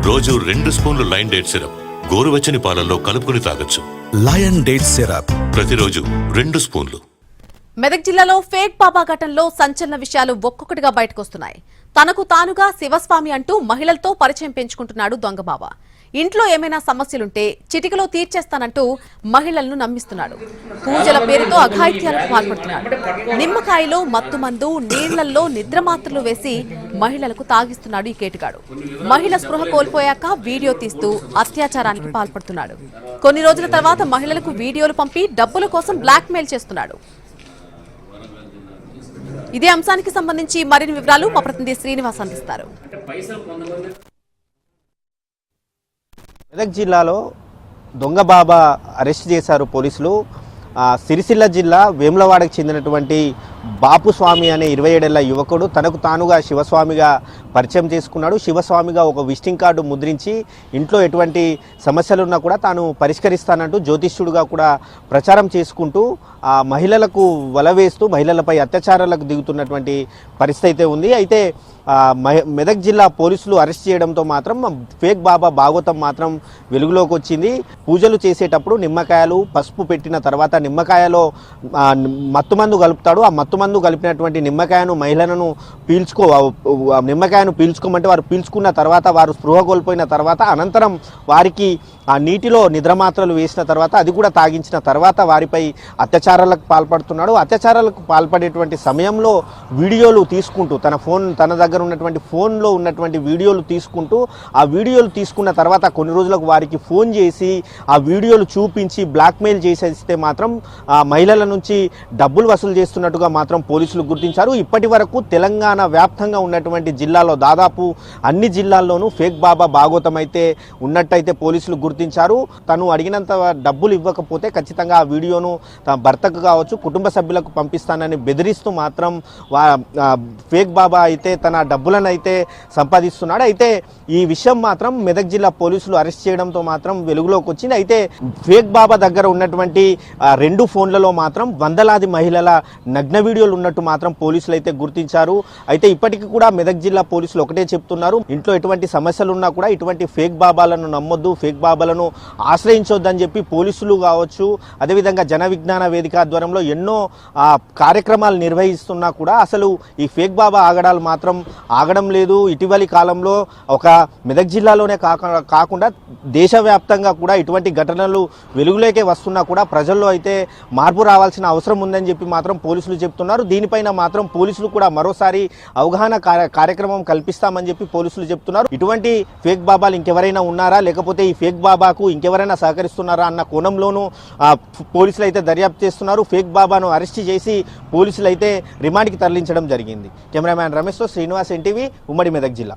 రోజు 2 స్పూన్లు lion date syrup గోరువెచ్చని పాలల్లో కలుపుకుని తాగొచ్చు. లయన్ డేట్ సిరప్ ప్రతిరోజు 2 స్పూన్లు. మెదక్ జిల్లాలో ఫేక్ బాబా ఘటనలో సంచలన విషయాలు ఒక్కొక్కటిగా బయటకొస్తున్నాయి. తనకు తానుగా శివస్వామి అంటూ మహిళలతో పరిచయం పెంచుకుంటున్నాడు దొంగ బాబా. ఇంట్లో ఏమైనా సమస్యలుంటే చిటికలో తీర్చేస్తానంటూ మహిళలను నమ్మిస్తున్నాడు. పూజల పేరుతో అఘాయిత్యాలకు పాల్పడుతున్నాడు. నిమ్మకాయలో మత్తుమందు, నీళ్లల్లో నిద్రమాత్రలు వేసి మహిళలకు తాగిస్తున్నాడు ఈ కేటుగాడు. మహిళ స్పృహ కోల్పోయాక వీడియో తీస్తూ అత్యాచారానికి పాల్పడుతున్నాడు. కొన్ని రోజుల తర్వాత మహిళలకు వీడియోలు పంపి డబ్బుల కోసం బ్లాక్మెయిల్ చేస్తున్నాడు. ఇదే అంశానికి సంబంధించి మరిన్ని వివరాలు మా ప్రతినిధి శ్రీనివాస్ అందిస్తారు. మెదక్ జిల్లాలో దొంగ బాబా అరెస్ట్ చేశారు పోలీసులు. సిరిసిల్ల జిల్లా వేములవాడకు చెందినటువంటి బాపుస్వామి అనే 27 ఏళ్ల యువకుడు తనకు తానుగా శివస్వామిగా పరిచయం చేసుకున్నాడు. శివస్వామిగా ఒక విజిటింగ్ కార్డు ముద్రించి ఇంట్లో ఎటువంటి సమస్యలున్నా కూడా తాను పరిష్కరిస్తానంటూ జ్యోతిష్యుడిగా కూడా ప్రచారం చేసుకుంటూ మహిళలకు వలవేస్తూ మహిళలపై అత్యాచారాలకు దిగుతున్నటువంటి పరిస్థితి అయితే ఉంది. అయితే మెదక్ జిల్లా పోలీసులు అరెస్ట్ చేయడంతో మాత్రం ఫేక్ బాబా భాగవతం మాత్రం వెలుగులోకి వచ్చింది. పూజలు చేసేటప్పుడు నిమ్మకాయలు పసుపు పెట్టిన తర్వాత నిమ్మకాయలో మత్తుమందు కలుపుతాడు. ఆ మత్తుమందు కలిపినటువంటి నిమ్మకాయను మహిళలను నిమ్మకాయను పీల్చుకోమంటే వారు పీల్చుకున్న తర్వాత వారు స్పృహ కోల్పోయిన తర్వాత అనంతరం వారికి ఆ నీటిలో నిద్రమాత్రలు వేసిన తర్వాత అది కూడా తాగించిన తర్వాత వారిపై అత్యాచారాలకు పాల్పడుతున్నాడు. అత్యాచారాలకు పాల్పడేటువంటి సమయంలో వీడియోలు తీసుకుంటూ తన దగ్గర ఉన్నటువంటి ఫోన్లో ఉన్నటువంటి వీడియోలు తీసుకుంటూ ఆ వీడియోలు తీసుకున్న తర్వాత కొన్ని రోజులకు వారికి ఫోన్ చేసి ఆ వీడియోలు చూపించి బ్లాక్మెయిల్ చేసేస్తే మాత్రం ఆ మహిళల నుంచి డబ్బులు వసూలు చేస్తున్నట్టుగా మాత్రం పోలీసులు గుర్తించారు. ఇప్పటి వరకు తెలంగాణ వ్యాప్తంగా ఉన్నటువంటి జిల్లాలో దాదాపు అన్ని జిల్లాల్లోనూ ఫేక్ బాబా భాగవతం అయితే ఉన్నట్టయితే పోలీసులు గుర్తించారు. తను అడిగినంత డబ్బులు ఇవ్వకపోతే ఖచ్చితంగా ఆ వీడియోను తన భర్తకు కావచ్చు కుటుంబ సభ్యులకు పంపిస్తానని బెదిరిస్తూ మాత్రం ఫేక్ బాబా అయితే తన డబ్బులను అయితే సంపాదిస్తున్నాడు. అయితే ఈ విషయం మాత్రం మెదక్ జిల్లా పోలీసులు అరెస్ట్ చేయడంతో మాత్రం వెలుగులోకి వచ్చింది. అయితే ఫేక్ బాబా దగ్గర ఉన్నటువంటి 2 ఫోన్లలో మాత్రం వందలాది మహిళల నగ్న వీడియోలు ఉన్నట్టు మాత్రం పోలీసులు అయితే గుర్తించారు. అయితే ఇప్పటికీ కూడా మెదక్ జిల్లా పోలీసులు ఒకటే చెప్తున్నారు, ఇంట్లో ఎటువంటి సమస్యలు ఉన్నా కూడా ఇటువంటి ఫేక్ బాబాలను నమ్మొద్దు, ఫేక్ బాబాలను ఆశ్రయించొద్దని చెప్పి పోలీసులు కావచ్చు అదేవిధంగా జన విజ్ఞాన వేదిక ఆధ్వర్యంలో ఎన్నో కార్యక్రమాలు నిర్వహిస్తున్నా కూడా అసలు ఈ ఫేక్ బాబా ఆగడాలు మాత్రం ఆగడం లేదు. ఇటీవలి కాలంలో ఒక మెదక్ జిల్లాలోనే కాకుండా దేశవ్యాప్తంగా కూడా ఇటువంటి ఘటనలు వెలుగులోకే వస్తున్నా కూడా ప్రజల్లో అయితే మార్పు రావాల్సిన అవసరం ఉందని చెప్పి మాత్రం పోలీసులు చెప్తున్నారు. దీనిపైన మాత్రం పోలీసులు కూడా మరోసారి అవగాహన కార్యక్రమం కల్పిస్తామని చెప్పి పోలీసులు చెప్తున్నారు. ఇటువంటి ఫేక్ బాబాలు ఇంకెవరైనా ఉన్నారా లేకపోతే ఈ ఫేక్ బాబాకు ఇంకెవరైనా సహకరిస్తున్నారా అన్న కోణంలోనూ పోలీసులు అయితే దర్యాప్తు చేస్తున్నారు. ఫేక్ బాబాను అరెస్ట్ చేసి పోలీసులు అయితే రిమాండ్కి తరలించడం జరిగింది. కెమెరామ్యాన్ రమేష్తో శ్రీనివాస్, ఎన్టీవీ, ఉమ్మడి మెదక్ జిల్లా.